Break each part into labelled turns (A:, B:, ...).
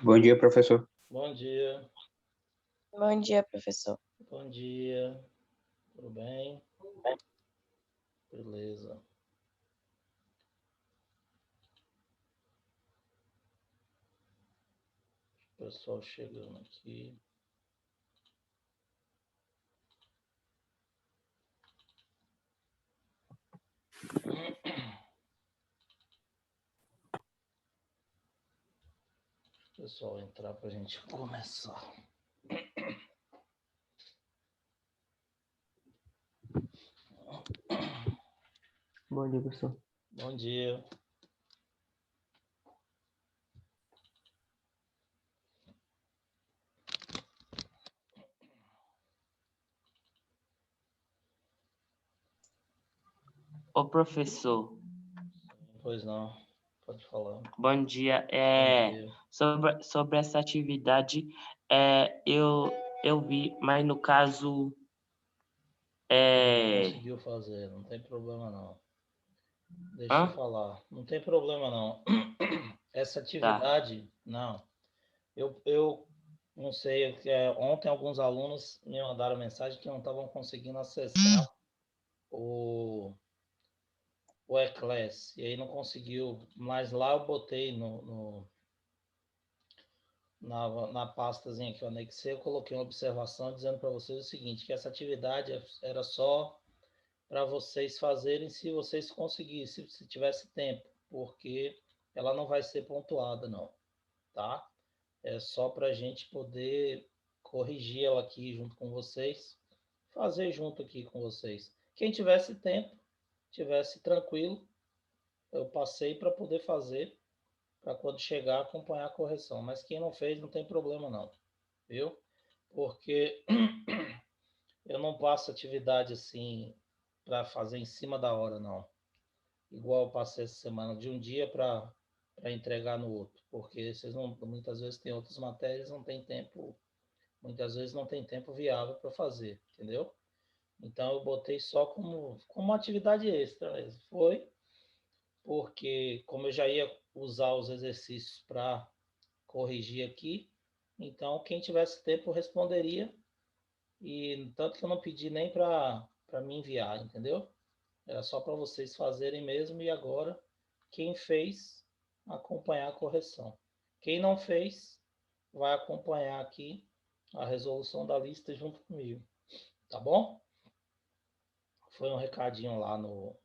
A: Bom dia, professor.
B: Bom dia.
C: Bom dia, professor.
B: Bom dia. Tudo bem? Beleza. Pessoal chegando aqui. Pessoal entrar para a gente começar.
A: Bom dia, professor.
B: Bom dia.
D: Ô, professor,
B: Pois não, pode falar.
D: bom dia.
B: Bom dia.
D: Sobre essa atividade, eu vi, mas no caso,
B: Não conseguiu fazer, não tem problema não. Deixa eu falar, não tem problema não. Essa atividade, não. Eu não sei, ontem alguns alunos me mandaram mensagem que não estavam conseguindo acessar o E-Class, e aí não conseguiu, mas lá eu botei na pastazinha que eu anexei, eu coloquei uma observação dizendo para vocês o seguinte, que essa atividade era só para vocês fazerem se vocês conseguissem, se tivesse tempo, porque ela não vai ser pontuada não, tá? É só para a gente poder corrigir ela aqui junto com vocês, fazer junto aqui com vocês. Quem tivesse tempo, tivesse tranquilo, eu passei para poder fazer, para quando chegar acompanhar a correção. Mas quem não fez, não tem problema não, viu? Porque eu não passo atividade assim para fazer em cima da hora, não. Igual eu passei essa semana, de um dia para entregar no outro. Porque vocês não, muitas vezes tem outras matérias, não tem tempo, muitas vezes não tem tempo viável para fazer, entendeu? Então eu botei só como uma atividade extra mesmo. Foi porque como eu já ia usar os exercícios para corrigir aqui, então quem tivesse tempo responderia, e tanto que eu não pedi nem para me enviar, entendeu? Era só para vocês fazerem mesmo, e agora quem fez, acompanhar a correção. Quem não fez, vai acompanhar aqui a resolução da lista junto comigo, tá bom? Foi um recadinho lá no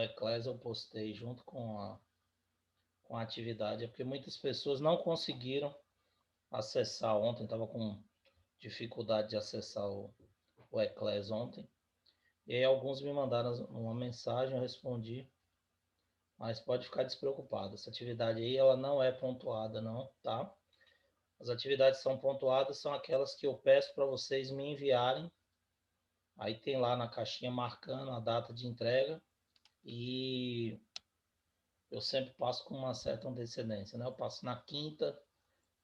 B: Eclass, eu postei junto com a atividade, é porque muitas pessoas não conseguiram acessar ontem, estava com dificuldade de acessar o Eclass ontem, e aí alguns me mandaram uma mensagem, eu respondi, mas pode ficar despreocupado, essa atividade aí ela não é pontuada não, tá? As atividades são pontuadas, são aquelas que eu peço para vocês me enviarem, aí tem lá na caixinha marcando a data de entrega, e eu sempre passo com uma certa antecedência, né? Eu passo na quinta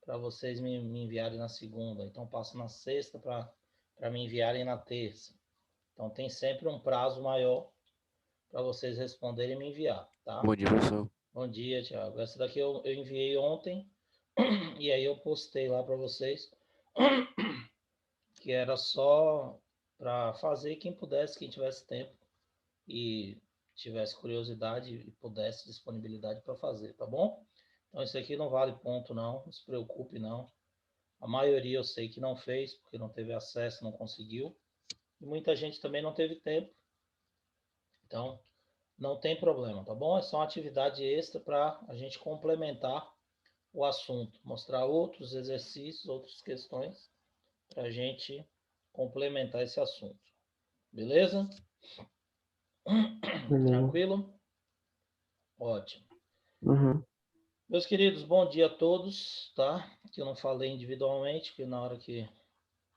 B: para vocês me enviarem na segunda, então eu passo na sexta para me enviarem na terça. Então tem sempre um prazo maior para vocês responderem e me enviar, tá?
E: Bom dia, professor.
B: Bom dia, Thiago. Essa daqui eu enviei ontem e aí eu postei lá para vocês que era só para fazer quem pudesse, quem tivesse tempo e tivesse curiosidade e pudesse disponibilidade para fazer, tá bom? Então isso aqui não vale ponto não se preocupe não. A maioria eu sei que não fez porque não teve acesso, não conseguiu. E muita gente também não teve tempo. Então não tem problema, tá bom? É só uma atividade extra para a gente complementar o assunto, mostrar outros exercícios, outras questões para a gente complementar esse assunto. Beleza? Tranquilo? Ótimo.
A: Uhum.
B: Meus queridos, bom dia a todos, tá? Que eu não falei individualmente, porque na hora que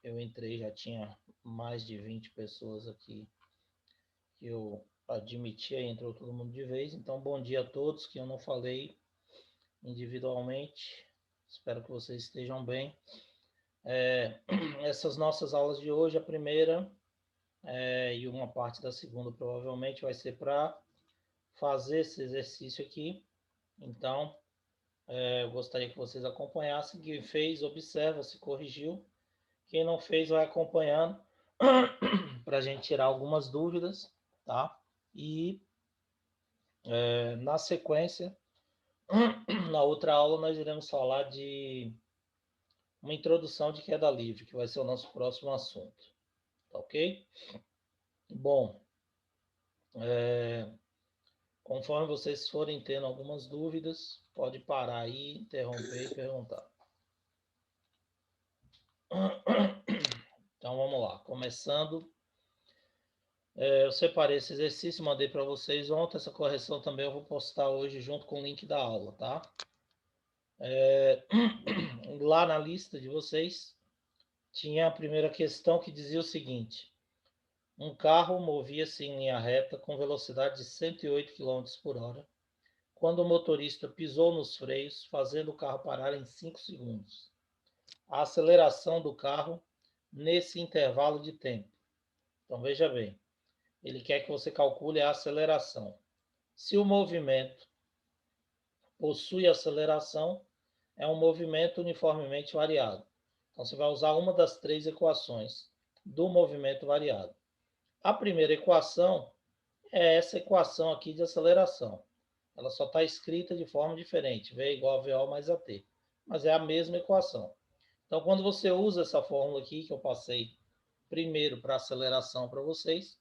B: eu entrei já tinha mais de 20 pessoas aqui que eu admiti, aí entrou todo mundo de vez. Então, bom dia a todos, que eu não falei individualmente. Espero que vocês estejam bem. Essas nossas aulas de hoje, a primeira e uma parte da segunda provavelmente vai ser para fazer esse exercício aqui. Então, Eu gostaria que vocês acompanhassem. Quem fez, observa se corrigiu. Quem não fez, vai acompanhando para a gente tirar algumas dúvidas, tá? E na sequência, na outra aula, nós iremos falar de uma introdução de queda livre, que vai ser o nosso próximo assunto, tá ok? Bom, conforme vocês forem tendo algumas dúvidas, pode parar aí, interromper e perguntar. Então vamos lá, começando. Eu separei esse exercício, mandei para vocês ontem. Essa correção também eu vou postar hoje junto com o link da aula, tá? Lá na lista de vocês tinha a primeira questão que dizia o seguinte: um carro movia-se em linha reta com velocidade de 108 km por hora, quando o motorista pisou nos freios, fazendo o carro parar em 5 segundos. A aceleração do carro nesse intervalo de tempo. Então veja bem, ele quer que você calcule a aceleração. Se o movimento possui aceleração, é um movimento uniformemente variado. Então você vai usar uma das três equações do movimento variado. A primeira equação é essa equação aqui de aceleração. Ela só está escrita de forma diferente, V igual a VO mais AT. Mas é a mesma equação. Então, quando você usa essa fórmula aqui, que eu passei primeiro para aceleração para vocês,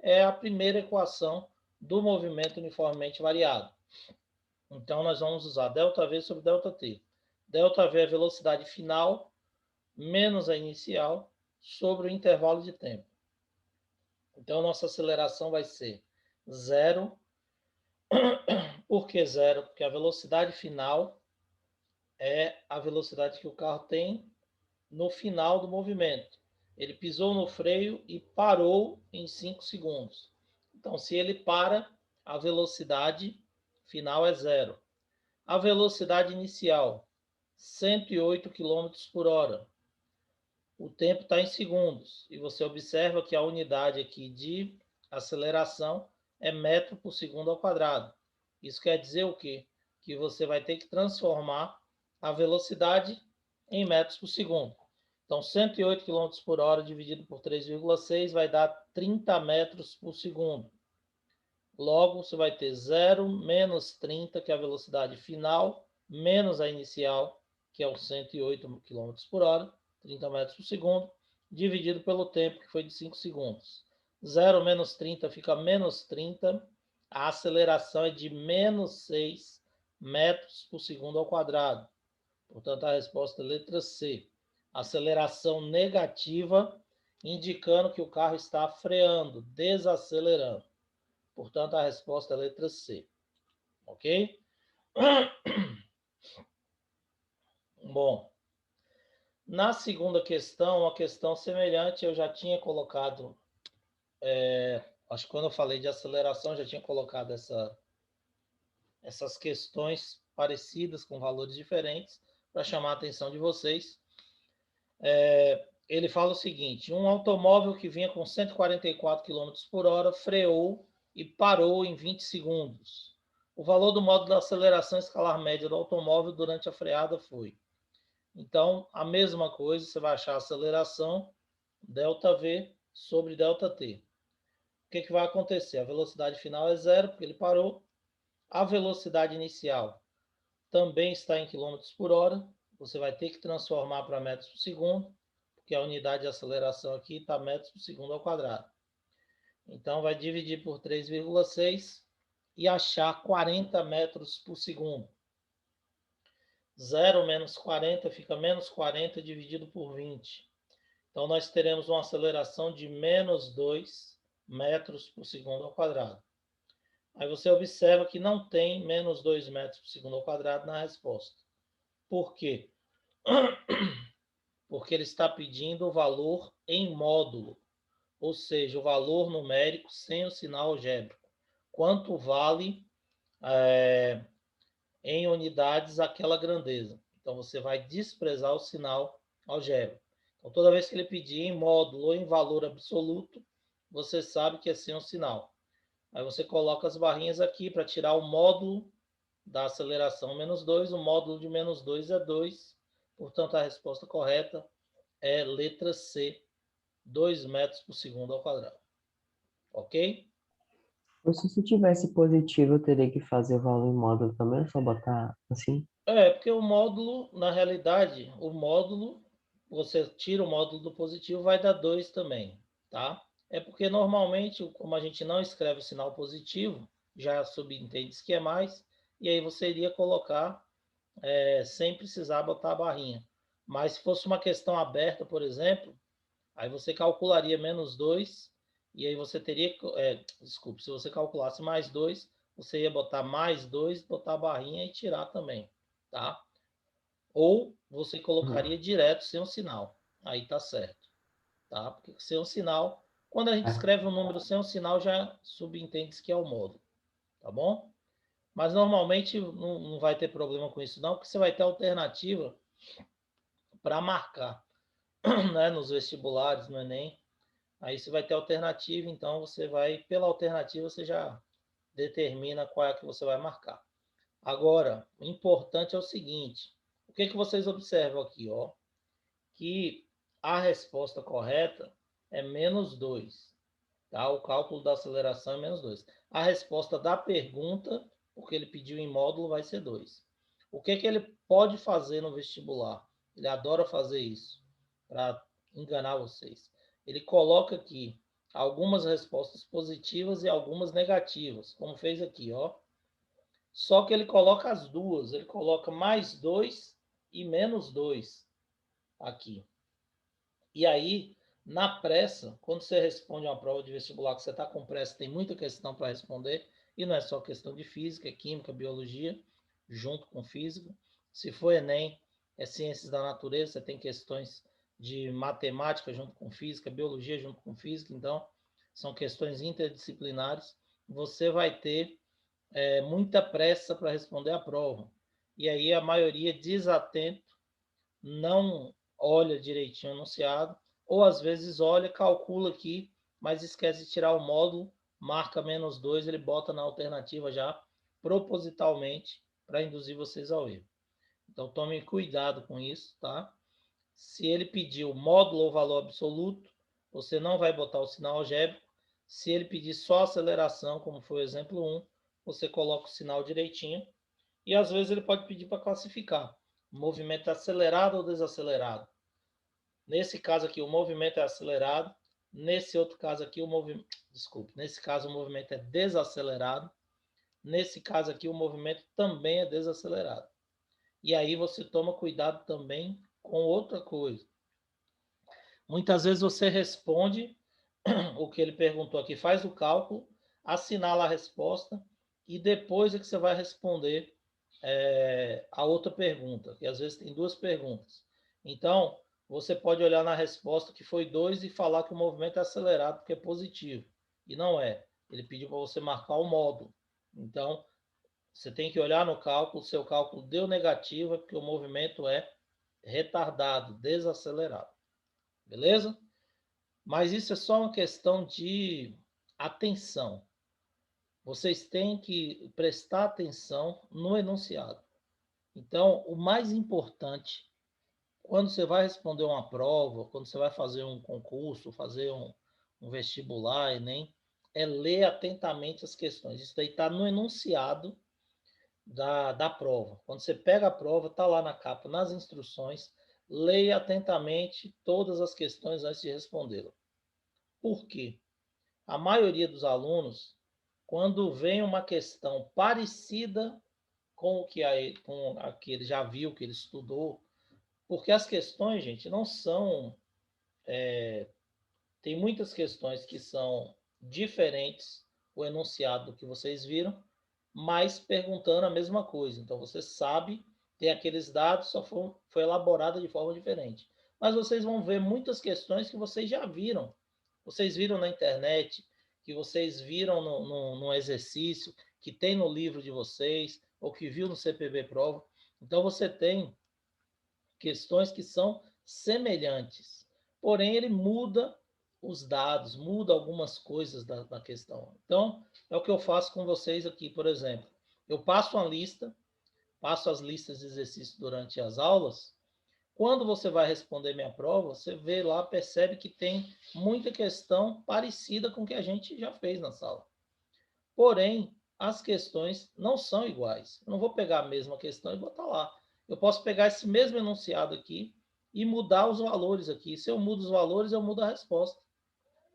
B: é a primeira equação do movimento uniformemente variado. Então, nós vamos usar ΔV sobre ΔT. ΔV é a velocidade final menos a inicial sobre o intervalo de tempo. Então, nossa aceleração vai ser zero. Por que zero? Porque a velocidade final é a velocidade que o carro tem no final do movimento. Ele pisou no freio e parou em 5 segundos. Então, se ele para, a velocidade final é zero. A velocidade inicial, 108 km por hora. O tempo está em segundos. E você observa que a unidade aqui de aceleração é metro por segundo ao quadrado. Isso quer dizer o quê? Que você vai ter que transformar a velocidade em metros por segundo. Então, 108 km por hora dividido por 3,6 vai dar 30 metros por segundo. Logo, você vai ter 0 menos 30, que é a velocidade final, menos a inicial, que é os 108 km por hora, 30 metros por segundo, dividido pelo tempo, que foi de 5 segundos. 0 menos 30 fica menos 30. A aceleração é de menos 6 metros por segundo ao quadrado. Portanto, a resposta é letra C. Aceleração negativa, indicando que o carro está freando, desacelerando. Portanto, a resposta é a letra C. Ok? Bom, na segunda questão, uma questão semelhante, eu já tinha colocado, acho que quando eu falei de aceleração, eu já tinha colocado essas questões parecidas, com valores diferentes, para chamar a atenção de vocês. Ele fala o seguinte: um automóvel que vinha com 144 km por hora freou e parou em 20 segundos. O valor do módulo da aceleração escalar média do automóvel durante a freada foi. Então, a mesma coisa, você vai achar a aceleração ΔV sobre ΔT. O que vai acontecer? A velocidade final é zero, porque ele parou. A velocidade inicial também está em quilômetros por hora. Você vai ter que transformar para metros por segundo, porque a unidade de aceleração aqui está metros por segundo ao quadrado. Então, vai dividir por 3,6 e achar 40 metros por segundo. 0 menos 40 fica menos 40 dividido por 20. Então, nós teremos uma aceleração de menos 2 metros por segundo ao quadrado. Aí você observa que não tem menos 2 metros por segundo ao quadrado na resposta. Por quê? Porque ele está pedindo o valor em módulo, ou seja, o valor numérico sem o sinal algébrico. Quanto vale em unidades aquela grandeza? Então, você vai desprezar o sinal algébrico. Então, toda vez que ele pedir em módulo ou em valor absoluto, você sabe que é sem um sinal. Aí você coloca as barrinhas aqui para tirar o módulo da aceleração menos 2, o módulo de menos 2 é 2, portanto, a resposta correta é letra C, 2 metros por segundo ao quadrado. Ok?
A: Professor, se tivesse positivo, eu teria que fazer o valor em módulo também, é só botar assim?
B: Porque o módulo, na realidade, o módulo, você tira o módulo do positivo, vai dar 2 também, tá? É porque normalmente, como a gente não escreve o sinal positivo, já subentende que é mais, e aí você iria colocar sem precisar botar a barrinha. Mas se fosse uma questão aberta, por exemplo, aí você calcularia menos 2, e aí você teria, desculpe, se você calculasse mais 2, você ia botar mais 2, botar a barrinha e tirar também, tá? Ou você colocaria direto sem o sinal, aí tá certo, tá? Porque sem o sinal, quando a gente escreve um número sem o sinal, já subentende que é o módulo, tá bom? Mas normalmente não vai ter problema com isso não, porque você vai ter alternativa para marcar, né? Nos vestibulares, no Enem, aí você vai ter alternativa, então você vai, pela alternativa, você já determina qual é a que você vai marcar. Agora, o importante é o seguinte, o que vocês observam aqui, ó? Que a resposta correta é menos 2, tá? O cálculo da aceleração é menos 2. A resposta da pergunta, porque ele pediu em módulo, vai ser 2. O que ele pode fazer no vestibular? Ele adora fazer isso, para enganar vocês. Ele coloca aqui algumas respostas positivas e algumas negativas, como fez aqui, ó. Só que ele coloca as duas, ele coloca mais 2 e menos 2 aqui. E aí, na pressa, quando você responde uma prova de vestibular que você está com pressa, tem muita questão para responder, e não é só questão de física, é química, biologia, junto com física. Se for Enem, é ciências da natureza, você tem questões de matemática junto com física, biologia junto com física, então são questões interdisciplinares. Você vai ter muita pressa para responder a prova. E aí a maioria desatento, não olha direitinho o enunciado, ou às vezes olha, calcula aqui, mas esquece de tirar o módulo, marca menos 2, ele bota na alternativa já, propositalmente, para induzir vocês ao erro. Então tomem cuidado com isso, tá? Se ele pedir o módulo ou valor absoluto, você não vai botar o sinal algébrico. Se ele pedir só aceleração, como foi o exemplo 1, você coloca o sinal direitinho. E às vezes ele pode pedir para classificar. Movimento acelerado ou desacelerado. Nesse caso aqui, o movimento é acelerado. Nesse outro caso aqui, o movimento... Desculpe. Nesse caso, o movimento é desacelerado. Nesse caso aqui, o movimento também é desacelerado. E aí você toma cuidado também com outra coisa. Muitas vezes você responde o que ele perguntou aqui, faz o cálculo, assinala a resposta e depois é que você vai responder a outra pergunta, que às vezes tem duas perguntas. Então, você pode olhar na resposta que foi 2 e falar que o movimento é acelerado porque é positivo. E não é. Ele pediu para você marcar o módulo. Então, você tem que olhar no cálculo, seu cálculo deu negativo, é porque o movimento é retardado, desacelerado. Beleza? Mas isso é só uma questão de atenção. Vocês têm que prestar atenção no enunciado. Então, o mais importante, quando você vai responder uma prova, quando você vai fazer um concurso, fazer um vestibular, Enem, é ler atentamente as questões. Isso daí está no enunciado da prova. Quando você pega a prova, está lá na capa, nas instruções, leia atentamente todas as questões antes de respondê-la. Por quê? A maioria dos alunos, quando vem uma questão parecida com o que com a que ele já viu, que ele estudou, porque as questões, gente, não são... tem muitas questões que são diferentes, o enunciado do que vocês viram, mas perguntando a mesma coisa. Então, você sabe, tem aqueles dados, só foi elaborada de forma diferente. Mas vocês vão ver muitas questões que vocês já viram. Vocês viram na internet, que vocês viram no exercício, que tem no livro de vocês, ou que viu no CPB Prova. Então, você tem questões que são semelhantes. Porém, ele muda os dados, muda algumas coisas da questão. Então, é o que eu faço com vocês aqui, por exemplo. Eu passo uma lista, passo as listas de exercícios durante as aulas. Quando você vai responder minha prova, você vê lá, percebe que tem muita questão parecida com o que a gente já fez na sala. Porém, as questões não são iguais. Eu não vou pegar a mesma questão e botar lá. Eu posso pegar esse mesmo enunciado aqui e mudar os valores aqui. Se eu mudo os valores, eu mudo a resposta.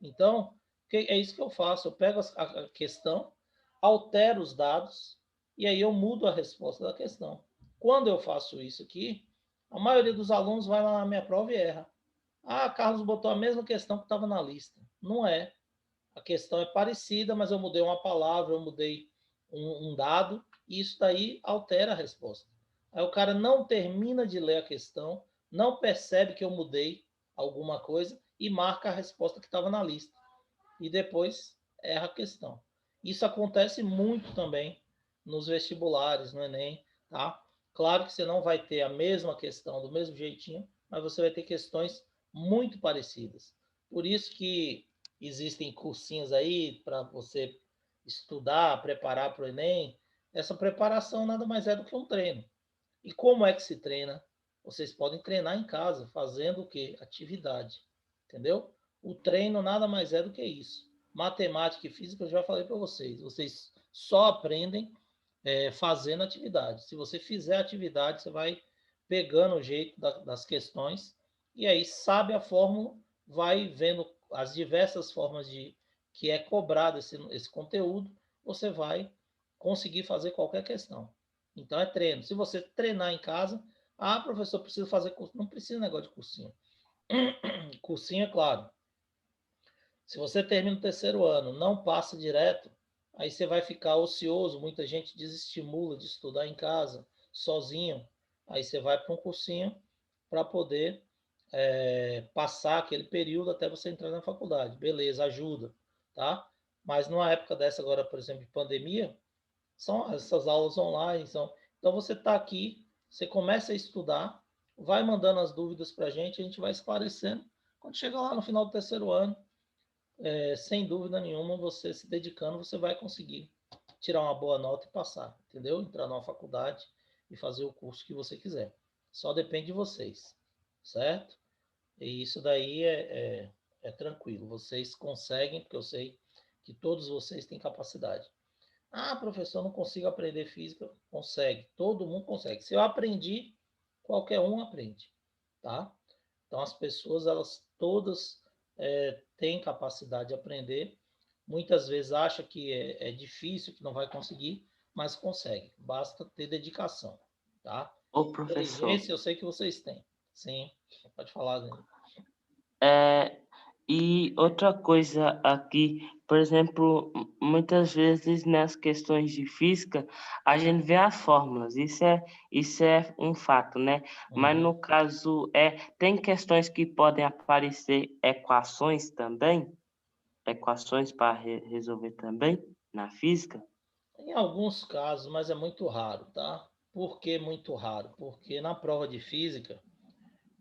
B: Então, é isso que eu faço. Eu pego a questão, altero os dados e aí eu mudo a resposta da questão. Quando eu faço isso aqui, a maioria dos alunos vai lá na minha prova e erra. Ah, Carlos botou a mesma questão que estava na lista. Não é. A questão é parecida, mas eu mudei uma palavra, eu mudei um dado, e isso daí altera a resposta. Aí o cara não termina de ler a questão, não percebe que eu mudei alguma coisa e marca a resposta que estava na lista. E depois erra a questão. Isso acontece muito também nos vestibulares, no Enem, tá? Claro que você não vai ter a mesma questão do mesmo jeitinho, mas você vai ter questões muito parecidas. Por isso que existem cursinhos aí para você estudar, preparar para o Enem. Essa preparação nada mais é do que um treino. E como é que se treina? Vocês podem treinar em casa, fazendo o quê? Atividade. Entendeu? O treino nada mais é do que isso. Matemática e física eu já falei para vocês. Vocês só aprendem fazendo atividade. Se você fizer atividade, você vai pegando o jeito das questões e aí sabe a fórmula, vai vendo as diversas formas de que é cobrado esse conteúdo, você vai conseguir fazer qualquer questão. Então é treino. Se você treinar em casa, professor, preciso fazer curso. Não precisa de negócio de cursinho. Cursinho, é claro. Se você termina o terceiro ano, não passa direto, aí você vai ficar ocioso. Muita gente desestimula de estudar em casa, sozinho. Aí você vai para um cursinho para poder passar aquele período até você entrar na faculdade. Beleza, ajuda, tá? Mas numa época dessa agora, por exemplo, de pandemia, são essas aulas online. Então você está aqui, você começa a estudar, vai mandando as dúvidas para a gente vai esclarecendo. Quando chega lá no final do terceiro ano, sem dúvida nenhuma, você se dedicando, você vai conseguir tirar uma boa nota e passar, entendeu? Entrar numa faculdade e fazer o curso que você quiser. Só depende de vocês, certo? E isso daí é tranquilo. Vocês conseguem, porque eu sei que todos vocês têm capacidade. Professor, não consigo aprender física. Consegue, todo mundo consegue. Se eu aprendi, qualquer um aprende, tá? Então, as pessoas, elas todas têm capacidade de aprender. Muitas vezes acha que é difícil, que não vai conseguir, mas consegue. Basta ter dedicação, tá?
D: Ô, professor,
B: Inteligência, eu sei que vocês têm. Sim, pode falar, Dani.
D: e outra coisa aqui, por exemplo, muitas vezes nas questões de física, a gente vê as fórmulas, isso é um fato, né? Mas
B: Uhum.
D: no caso, tem questões que podem aparecer equações também, equações para resolver também na física?
B: Em alguns casos, mas é muito raro, tá? Por que muito raro? Porque na prova de física,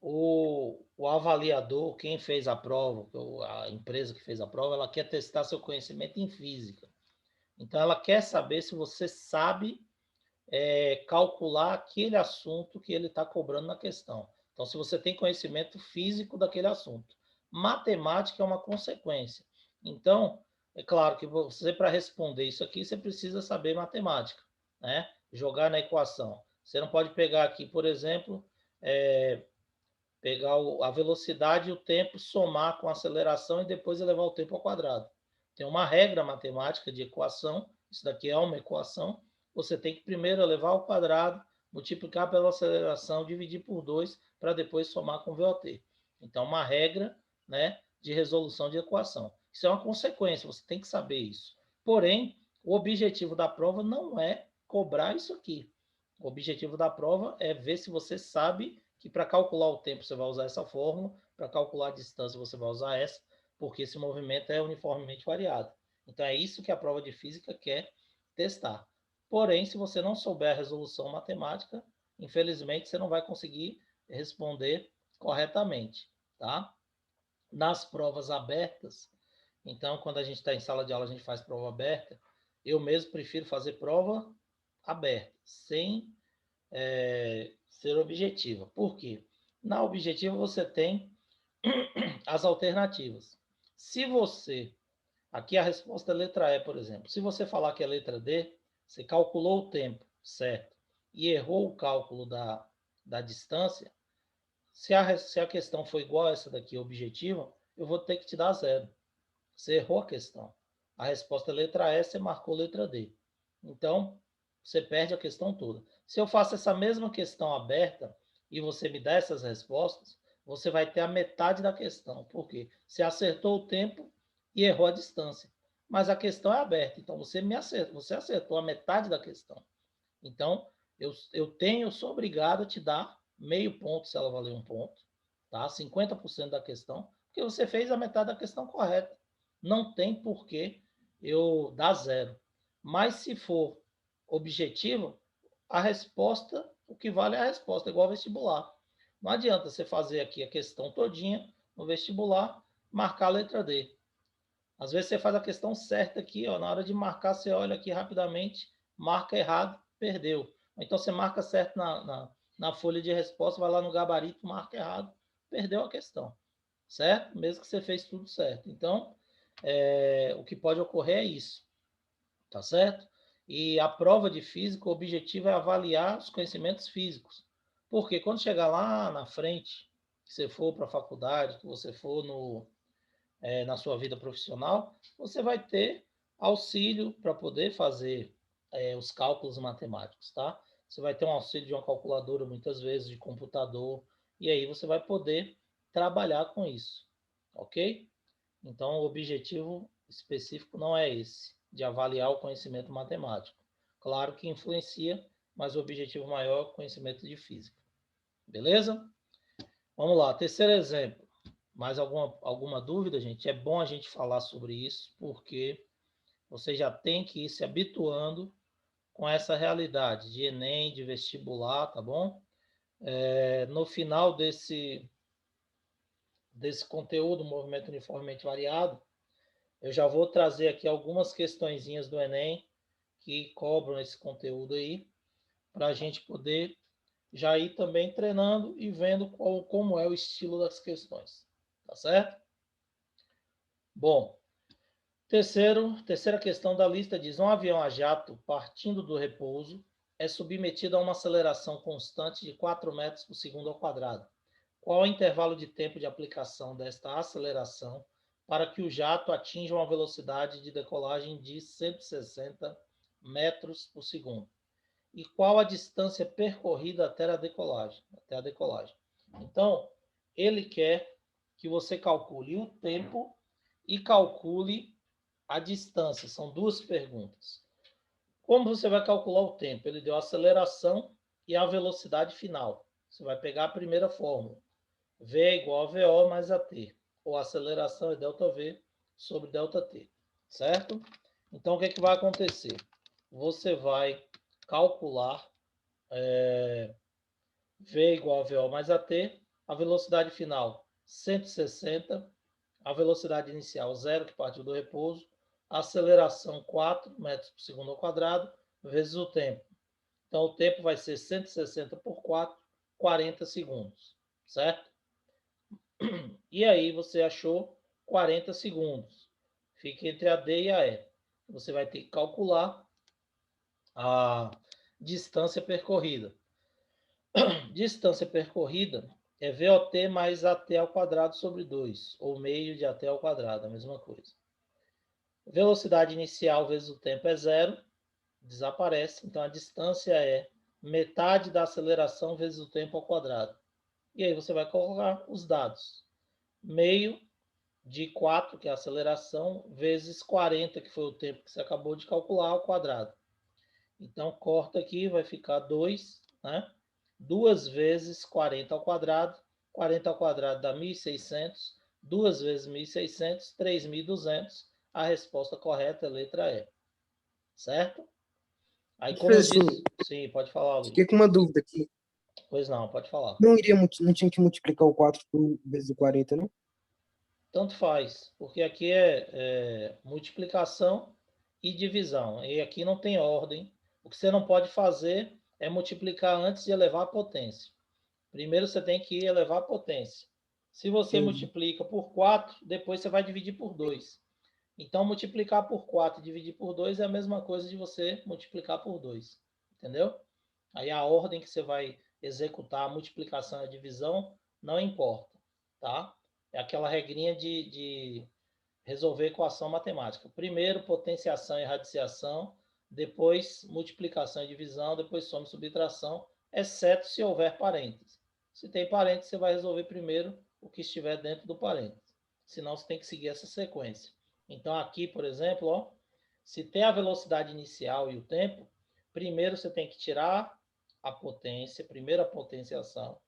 B: o avaliador, quem fez a prova, a empresa que fez a prova, ela quer testar seu conhecimento em física. Então, ela quer saber se você sabe calcular aquele assunto que ele está cobrando na questão. Então, se você tem conhecimento físico daquele assunto. Matemática é uma consequência. Então, é claro que você, para responder isso aqui, você precisa saber matemática, né? Jogar na equação. Você não pode pegar aqui, por exemplo, pegar a velocidade e o tempo, somar com a aceleração e depois elevar o tempo ao quadrado. Tem uma regra matemática de equação, isso daqui é uma equação, você tem que primeiro elevar ao quadrado, multiplicar pela aceleração, dividir por 2, para depois somar com VOT. Então, uma regra, né, de resolução de equação. Isso é uma consequência, você tem que saber isso. Porém, o objetivo da prova não é cobrar isso aqui. O objetivo da prova é ver se você sabe que para calcular o tempo você vai usar essa fórmula, para calcular a distância você vai usar essa, porque esse movimento é uniformemente variado. Então é isso que a prova de física quer testar. Porém, se você não souber a resolução matemática, infelizmente você não vai conseguir responder corretamente, tá? Nas provas abertas, então quando a gente está em sala de aula a gente faz prova aberta, eu mesmo prefiro fazer prova aberta, sem ser objetiva. Por quê? Na objetiva você tem as alternativas. Se você, aqui a resposta é letra E, por exemplo. Se você falar que é letra D, você calculou o tempo, certo? E errou o cálculo da distância, se a questão for igual a essa daqui, objetiva, eu vou ter que te dar 0. Você errou a questão. A resposta é letra E, você marcou letra D. Então, você perde a questão toda. Se eu faço essa mesma questão aberta e você me dá essas respostas, você vai ter a metade da questão. Por quê? Você acertou o tempo e errou a distância. Mas a questão é aberta. Então, você acertou a metade da questão. Então, eu sou obrigado a te dar meio ponto se ela valer 1 ponto, tá? 50% da questão, porque você fez a metade da questão correta. Não tem porquê eu dar 0. Mas se for objetivo, a resposta, o que vale é a resposta, igual ao vestibular. Não adianta você fazer aqui a questão todinha no vestibular, marcar a letra D. Às vezes você faz a questão certa aqui, ó, na hora de marcar, você olha aqui rapidamente, marca errado, perdeu. Então você marca certo na folha de resposta, vai lá no gabarito, marca errado, perdeu a questão. Certo? Mesmo que você fez tudo certo. Então, o que pode ocorrer é isso. Tá certo? E a prova de física, o objetivo é avaliar os conhecimentos físicos. Porque quando chegar lá na frente, que você for para a faculdade, que você for na sua vida profissional, você vai ter auxílio para poder fazer os cálculos matemáticos, tá? Você vai ter um auxílio de uma calculadora, muitas vezes, de computador, e aí você vai poder trabalhar com isso, ok? Então, o objetivo específico não é esse, de avaliar o conhecimento matemático. Claro que influencia, mas o objetivo maior é o conhecimento de física. Beleza? Vamos lá, terceiro exemplo. Mais alguma dúvida, gente? É bom a gente falar sobre isso, porque você já tem que ir se habituando com essa realidade de Enem, de vestibular, tá bom? No final desse conteúdo, Movimento Uniformemente Variado, eu já vou trazer aqui algumas questõezinhas do Enem que cobram esse conteúdo aí, para a gente poder já ir também treinando e vendo como é o estilo das questões. Tá certo? Bom, terceira questão da lista diz: um avião a jato partindo do repouso é submetido a uma aceleração constante de 4 metros por segundo ao quadrado. Qual é o intervalo de tempo de aplicação desta aceleração para que o jato atinja uma velocidade de decolagem de 160 metros por segundo? E qual a distância percorrida até a decolagem? Então, ele quer que você calcule o tempo e calcule a distância. São duas perguntas. Como você vai calcular o tempo? Ele deu a aceleração e a velocidade final. Você vai pegar a primeira fórmula. V é igual a VO mais AT. Ou aceleração é ΔV sobre ΔT. Certo? Então, o que é que vai acontecer? Você vai calcular V igual a VO mais AT, a velocidade final 160, a velocidade inicial 0, que partiu do repouso, a aceleração 4 metros por segundo ao quadrado, vezes o tempo. Então, o tempo vai ser 160 por 4, 40 segundos, certo? E aí você achou 40 segundos. Fica entre a D e a E. Você vai ter que calcular a distância percorrida. Distância percorrida é VOT mais AT ao quadrado sobre 2, ou meio de AT ao quadrado, a mesma coisa. Velocidade inicial vezes o tempo é 0, desaparece, então a distância é metade da aceleração vezes o tempo ao quadrado. E aí você vai colocar os dados. Meio de 4, que é a aceleração, vezes 40, que foi o tempo que você acabou de calcular, ao quadrado. Então, corta aqui, vai ficar 2, né? 2 vezes 40 ao quadrado. 40 ao quadrado dá 1.600. 2 vezes 1.600, 3.200. A resposta correta é a letra E. Certo? Aí, como eu disse... Sim, pode falar, Luiz.
E: Fiquei com uma dúvida aqui.
B: Pois não, pode falar.
E: Não tinha que multiplicar o 4 por vezes o 40, não?
B: Tanto faz, porque aqui é multiplicação e divisão. E aqui não tem ordem. O que você não pode fazer é multiplicar antes de elevar a potência. Primeiro você tem que elevar a potência. Se você multiplica por 4, depois você vai dividir por 2. Então, multiplicar por 4 e dividir por 2 é a mesma coisa de você multiplicar por 2. Entendeu? Aí a ordem que você vai executar a multiplicação e a divisão não importa. Tá? É aquela regrinha de resolver equação matemática. Primeiro, potenciação e radiciação, depois multiplicação e divisão, depois soma e subtração, exceto se houver parênteses. Se tem parênteses, você vai resolver primeiro o que estiver dentro do parênteses. Senão, você tem que seguir essa sequência. Então, aqui, por exemplo, ó, se tem a velocidade inicial e o tempo, primeiro você tem que tirar a potência, primeiro a potenciação,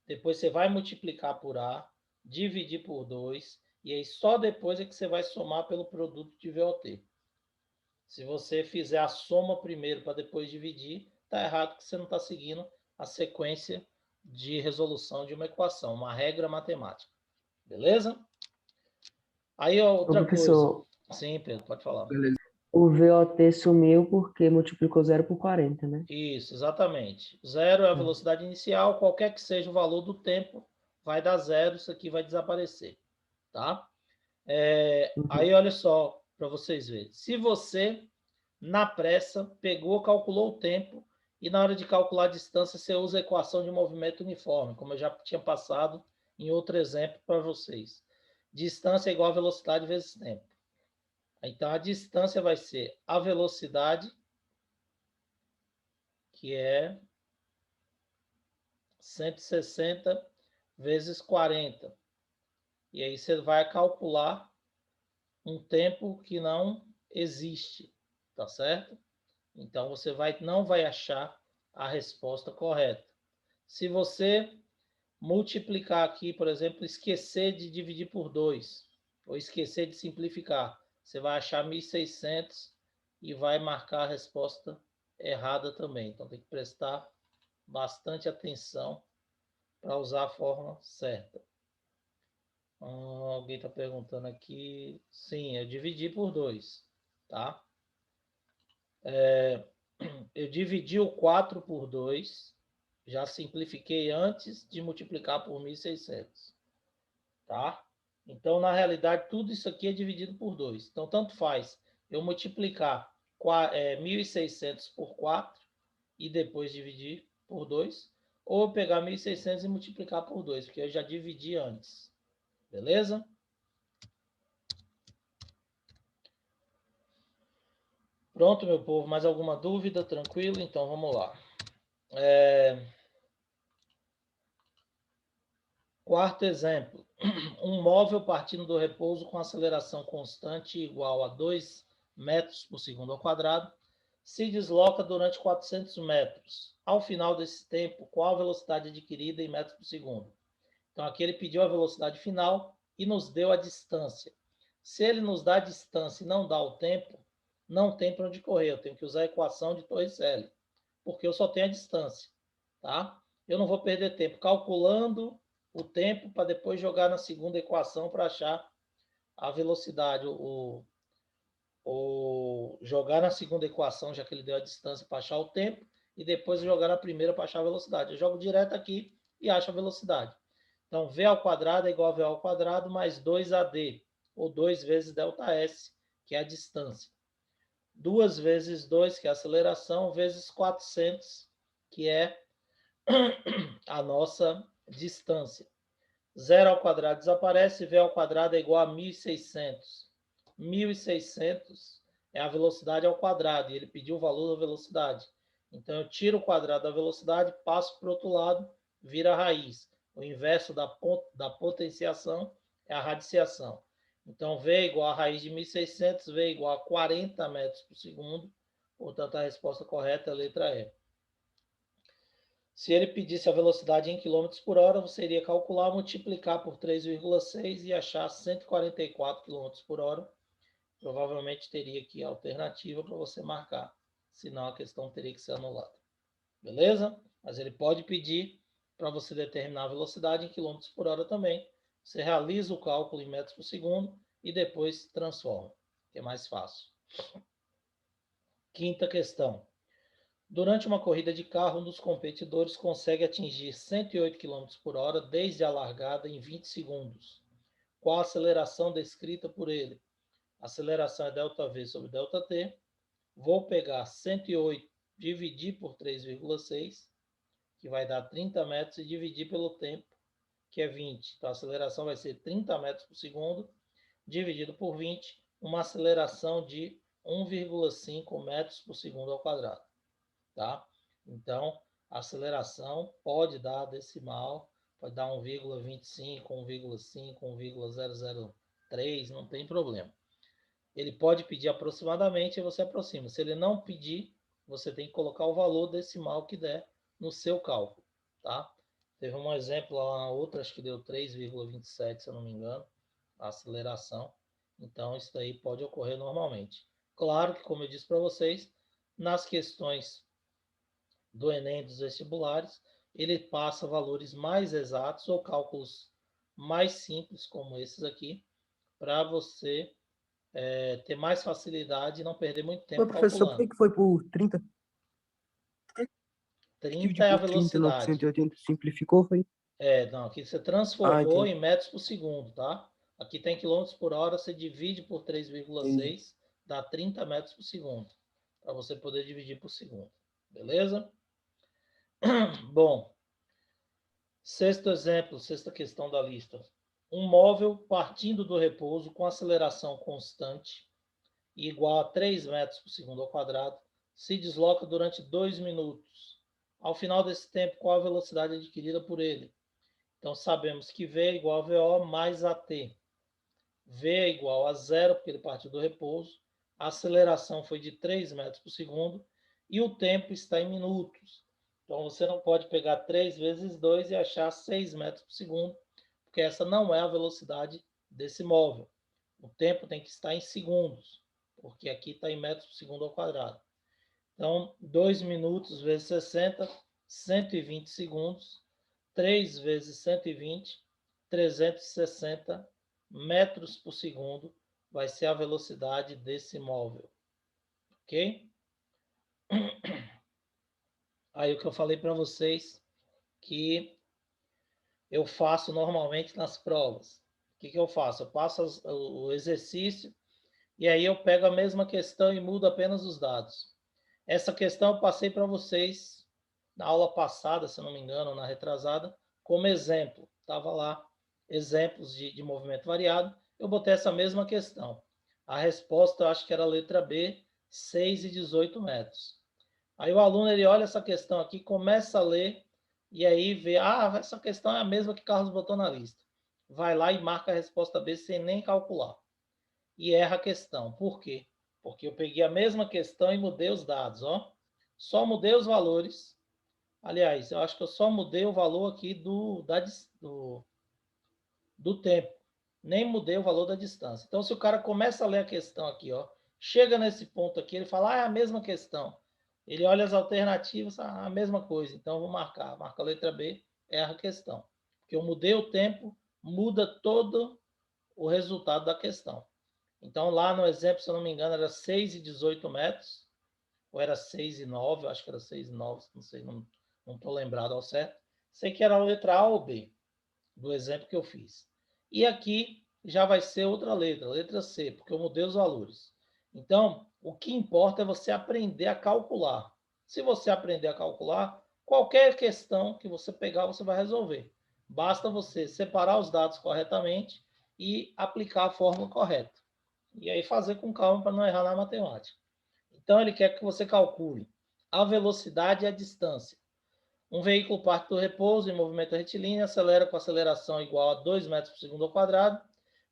B: depois você vai multiplicar por A, dividir por 2, e aí só depois é que você vai somar pelo produto de VOT. Se você fizer a soma primeiro para depois dividir, está errado, porque você não está seguindo a sequência de resolução de uma equação, uma regra matemática. Beleza? Aí outra coisa.
A: Professor,
B: Sim, Pedro, pode falar.
A: o VOT sumiu porque multiplicou 0 por 40, né?
B: Isso, exatamente. Zero é a velocidade inicial, qualquer que seja o valor do tempo, vai dar zero, isso aqui vai desaparecer. Tá? Aí, olha só, para vocês verem. Se você, na pressa, pegou, calculou o tempo, e na hora de calcular a distância, você usa a equação de movimento uniforme, como eu já tinha passado em outro exemplo para vocês. Distância é igual a velocidade vezes tempo. Então, a distância vai ser a velocidade, que é 160 vezes 40. E aí você vai calcular um tempo que não existe, tá certo? Então, você não vai achar a resposta correta. Se você multiplicar aqui, por exemplo, esquecer de dividir por 2, ou esquecer de simplificar, você vai achar 1.600 e vai marcar a resposta errada também. Então, tem que prestar bastante atenção para usar a forma certa. Alguém está perguntando aqui. Sim, eu dividi por 2, tá? Eu dividi o 4 por 2, já simplifiquei antes de multiplicar por 1.600, tá? Então, na realidade, tudo isso aqui é dividido por 2. Então, tanto faz eu multiplicar 1.600 por 4 e depois dividir por 2, ou eu pegar 1.600 e multiplicar por 2, porque eu já dividi antes. Beleza? Pronto, meu povo. Mais alguma dúvida? Tranquilo? Então, vamos lá. Quarto exemplo. Um móvel partindo do repouso com aceleração constante igual a 2 metros por segundo ao quadrado se desloca durante 400 metros. Ao final desse tempo, qual a velocidade adquirida em metros por segundo? Então, aqui ele pediu a velocidade final e nos deu a distância. Se ele nos dá a distância e não dá o tempo, não tem para onde correr. Eu tenho que usar a equação de Torricelli, porque eu só tenho a distância. Tá? Eu não vou perder tempo calculando o tempo para depois jogar na segunda equação para achar a velocidade, ou jogar na segunda equação, já que ele deu a distância para achar o tempo, e depois jogar na primeira para achar a velocidade. Eu jogo direto aqui e acho a velocidade. Então, v ao quadrado é igual a v ao quadrado mais 2AD, ou 2 vezes ΔS, que é a distância. 2 vezes 2, que é a aceleração, vezes 400, que é a nossa distância. 0 ao quadrado desaparece, v ao quadrado é igual a 1.600. 1.600 é a velocidade ao quadrado, e ele pediu o valor da velocidade. Então, eu tiro o quadrado da velocidade, passo para o outro lado, vira a raiz. O inverso da potenciação é a radiciação. Então, V é igual a raiz de 1.600, V é igual a 40 metros por segundo. Portanto, a resposta correta é a letra E. Se ele pedisse a velocidade em quilômetros por hora, você iria calcular, multiplicar por 3,6 e achar 144 km por hora. Provavelmente teria aqui a alternativa para você marcar, senão a questão teria que ser anulada. Beleza? Mas ele pode pedir para você determinar a velocidade em quilômetros por hora também. Você realiza o cálculo em metros por segundo e depois transforma, que é mais fácil. Quinta questão. Durante uma corrida de carro, um dos competidores consegue atingir 108 km por hora desde a largada em 20 segundos. Qual a aceleração descrita por ele? A aceleração é ΔV sobre ΔT. Vou pegar 108, dividir por 3,6, que vai dar 30 metros, e dividir pelo tempo, que é 20. Então, a aceleração vai ser 30 metros por segundo, dividido por 20, uma aceleração de 1,5 metros por segundo ao quadrado. Tá? Então, a aceleração pode dar decimal, pode dar 1,25, 1,5, 1,003, não tem problema. Ele pode pedir aproximadamente e você aproxima. Se ele não pedir, você tem que colocar o valor decimal que der no seu cálculo. Tá? Teve um exemplo lá, outra acho que deu 3,27, se eu não me engano, a aceleração. Então, isso daí pode ocorrer normalmente. Claro que, como eu disse para vocês, nas questões do Enem dos vestibulares, ele passa valores mais exatos ou cálculos mais simples, como esses aqui, para você ter mais facilidade e não perder muito tempo
E: Ô, professor, por
B: calculando.
E: que foi por 30?
B: 30 é a
E: Por 30, não por
B: velocidade.
E: 180, simplificou, foi?
B: Não, aqui você transformou
E: entendi.
B: em metros por segundo, tá? Aqui tem quilômetros por hora, você divide por 3,6, dá 30 metros por segundo, para você poder dividir por segundo. Beleza? Bom, sexto exemplo, sexta questão da lista. Um móvel partindo do repouso com aceleração constante e igual a 3 metros por segundo ao quadrado, se desloca durante 2 minutos. Ao final desse tempo, qual a velocidade adquirida por ele? Então, sabemos que V é igual a VO mais AT. V é igual a zero, porque ele partiu do repouso. A aceleração foi de 3 metros por segundo e o tempo está em minutos. Então, você não pode pegar 3 vezes 2 e achar 6 metros por segundo, porque essa não é a velocidade desse móvel. O tempo tem que estar em segundos, porque aqui está em metros por segundo ao quadrado. Então, 2 minutos vezes 60, 120 segundos. 3 vezes 120, 360 metros por segundo vai ser a velocidade desse móvel. Ok? Aí o que eu falei para vocês que eu faço normalmente nas provas. O que eu faço? Eu passo o exercício e aí eu pego a mesma questão e mudo apenas os dados. Essa questão eu passei para vocês na aula passada, se não me engano, na retrasada, como exemplo. Estava lá, exemplos de movimento variado. Eu botei essa mesma questão. A resposta, eu acho que era a letra B, 6 e 18 metros. Aí o aluno, ele olha essa questão aqui, começa a ler, e aí vê, essa questão é a mesma que Carlos botou na lista. Vai lá e marca a resposta B sem nem calcular. E erra a questão. Por quê? Porque eu peguei a mesma questão e mudei os dados, ó. Só mudei os valores. Aliás, eu acho que eu só mudei o valor aqui do tempo. Nem mudei o valor da distância. Então, se o cara começa a ler a questão aqui, ó, chega nesse ponto aqui, ele fala, é a mesma questão. Ele olha as alternativas, a mesma coisa. Então, eu vou marcar. Marca a letra B, erra a questão. Porque eu mudei o tempo, muda todo o resultado da questão. Então, lá no exemplo, se eu não me engano, era 6 e 18 metros, ou era 6 e 9, acho que era 6 e 9, não sei, não estou lembrado ao certo. Sei que era a letra A ou B, do exemplo que eu fiz. E aqui já vai ser outra letra, letra C, porque eu mudei os valores. Então, o que importa é você aprender a calcular. Se você aprender a calcular, qualquer questão que você pegar, você vai resolver. Basta você separar os dados corretamente e aplicar a fórmula correta. E aí fazer com calma para não errar na matemática. Então, ele quer que você calcule a velocidade e a distância. Um veículo parte do repouso em movimento retilíneo, acelera com aceleração igual a 2 metros por segundo ao quadrado.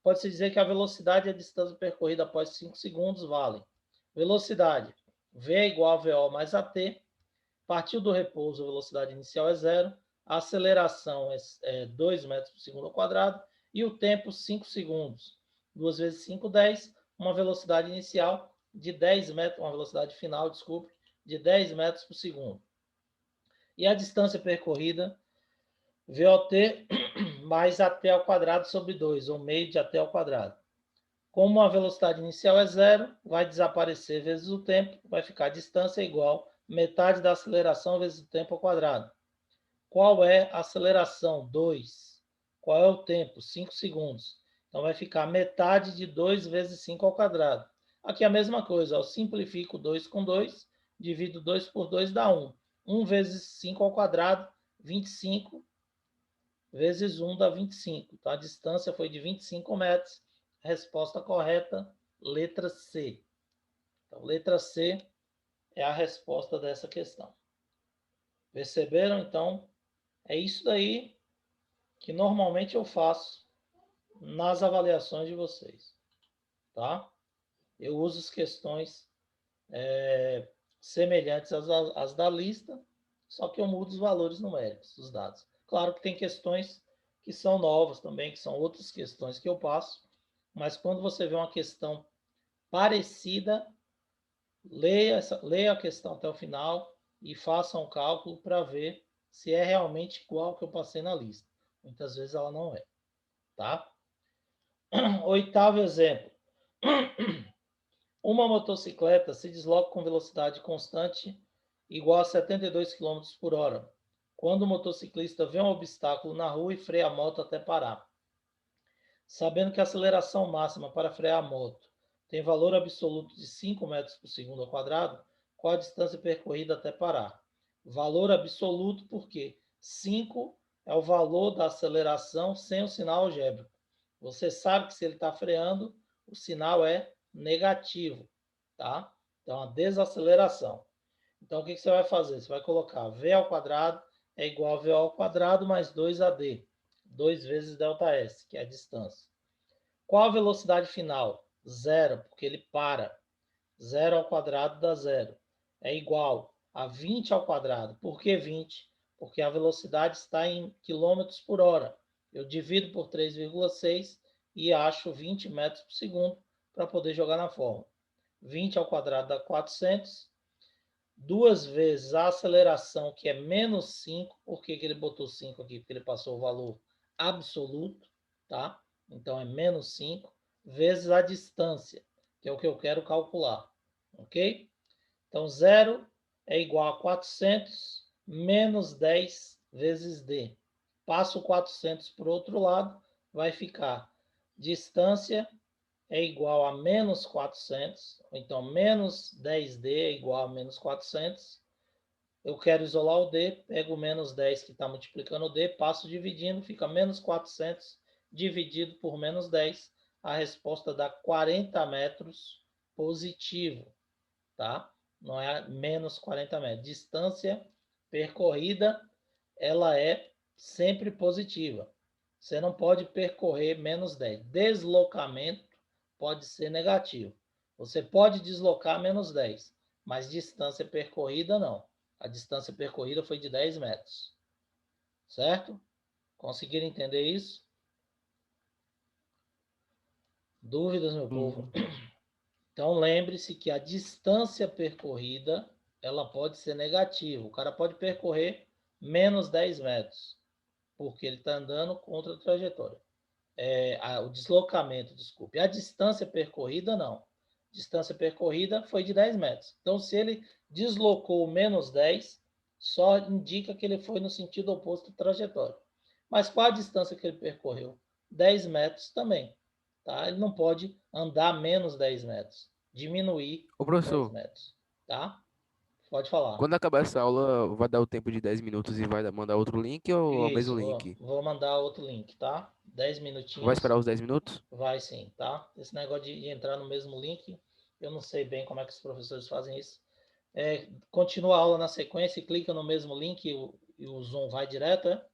B: Pode-se dizer que a velocidade e a distância percorrida após 5 segundos valem. Velocidade, V é igual a VO mais AT. Partiu do repouso, a velocidade inicial é zero. A aceleração é 2 metros por segundo ao quadrado. E o tempo, 5 segundos. 2 vezes 5, 10. Uma velocidade inicial de 10 metros, uma velocidade final, desculpe, de 10 metros por segundo. E a distância percorrida, VOT mais AT ao quadrado sobre 2, ou meio de AT ao quadrado. Como a velocidade inicial é zero, vai desaparecer vezes o tempo, vai ficar a distância igual metade da aceleração vezes o tempo ao quadrado. Qual é a aceleração? 2. Qual é o tempo? 5 segundos. Então, vai ficar metade de 2 vezes 5 ao quadrado. Aqui é a mesma coisa. Eu simplifico 2 com 2, divido 2 por 2, dá 1. 1 vezes 5 ao quadrado, 25 vezes 1 dá 25. Então, a distância foi de 25 metros. Resposta correta, letra C. Então, letra C é a resposta dessa questão. Perceberam? Então, é isso daí que normalmente eu faço nas avaliações de vocês. Tá? Eu uso as questões semelhantes às da lista, só que eu mudo os valores numéricos dos dados. Claro que tem questões que são novas também, que são outras questões que eu passo, mas quando você vê uma questão parecida, leia a questão até o final e faça um cálculo para ver se é realmente igual ao que eu passei na lista. Muitas vezes ela não é. Tá? 8º exemplo. Uma motocicleta se desloca com velocidade constante igual a 72 km por hora, quando o motociclista vê um obstáculo na rua e freia a moto até parar. Sabendo que a aceleração máxima para frear a moto tem valor absoluto de 5 metros por segundo ao quadrado, qual a distância percorrida até parar? Valor absoluto porque 5 é o valor da aceleração sem o sinal algébrico. Você sabe que se ele está freando, o sinal é negativo, tá? Então, a desaceleração. Então, o que você vai fazer? Você vai colocar V ao quadrado é igual a VO ao quadrado mais 2AD. 2 vezes ΔS, que é a distância. Qual a velocidade final? 0, porque ele para. 0 ao quadrado dá 0. É igual a 20 ao quadrado. Por que 20? Porque a velocidade está em quilômetros por hora. Eu divido por 3,6 e acho 20 metros por segundo para poder jogar na fórmula. 20 ao quadrado dá 400. 2 vezes a aceleração, que é menos 5. Por que ele botou 5 aqui? Porque ele passou o valor absoluto, tá? Então, é menos 5, vezes a distância, que é o que eu quero calcular, ok? Então, 0 é igual a 400 menos 10 vezes D. Passo 400 para o outro lado, vai ficar distância é igual a menos 400, então menos 10D é igual a menos 400. Eu quero isolar o D, pego o menos 10 que está multiplicando o D, passo dividindo, fica menos 400 dividido por menos 10. A resposta dá 40 metros positivo, tá? Não é menos 40 metros. Distância percorrida, ela é sempre positiva. Você não pode percorrer menos 10. Deslocamento pode ser negativo. Você pode deslocar menos 10, mas distância percorrida não. A distância percorrida foi de 10 metros. Certo? Conseguiram entender isso? Dúvidas, meu povo? Então, lembre-se que a distância percorrida, ela pode ser negativa. O cara pode percorrer menos 10 metros, porque ele está andando contra a trajetória. O deslocamento, desculpe. A distância percorrida, não. Distância percorrida foi de 10 metros. Então, se ele deslocou menos 10, só indica que ele foi no sentido oposto da trajetória. Mas qual a distância que ele percorreu? 10 metros também. Tá? Ele não pode andar menos 10 metros. Diminuir
F: Ô,
B: 10
F: professor,
B: metros. Tá? Pode falar.
F: quando acabar essa aula, vai dar o tempo de 10 minutos e vai mandar outro link ou é o mesmo
B: Isso,
F: link?
B: vou mandar outro link, tá? 10
F: Vai
B: minutinhos.
F: esperar os 10 minutos?
B: Vai sim, tá? Esse negócio de entrar no mesmo link, eu não sei bem como é que os professores fazem isso. Continua a aula na sequência e clica no mesmo link e o Zoom vai direto, é?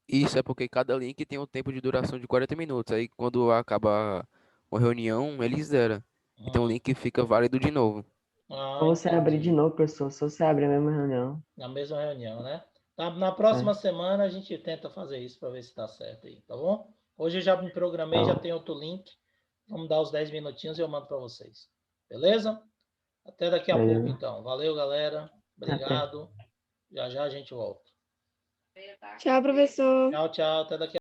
F: Isso é porque cada link tem um tempo de duração de 40 minutos. Aí quando acaba a reunião, ele zera. Então o link fica válido de novo.
A: Ou você abrir de
B: Entendi.
A: novo, professor, só você abre a mesma reunião.
B: Na mesma reunião, né? Na próxima semana a gente tenta fazer isso para ver se dá certo aí, tá bom? Hoje eu já me programei,
A: Tá
B: já
A: bom.
B: tem outro link. Vamos dar os 10 minutinhos e eu mando para vocês. Beleza? Até daqui a pouco,
A: Beleza.
B: então. Valeu, galera.
A: Até.
B: Obrigado. Já já a gente volta.
C: Tchau, professor.
B: Tchau, tchau. Até daqui a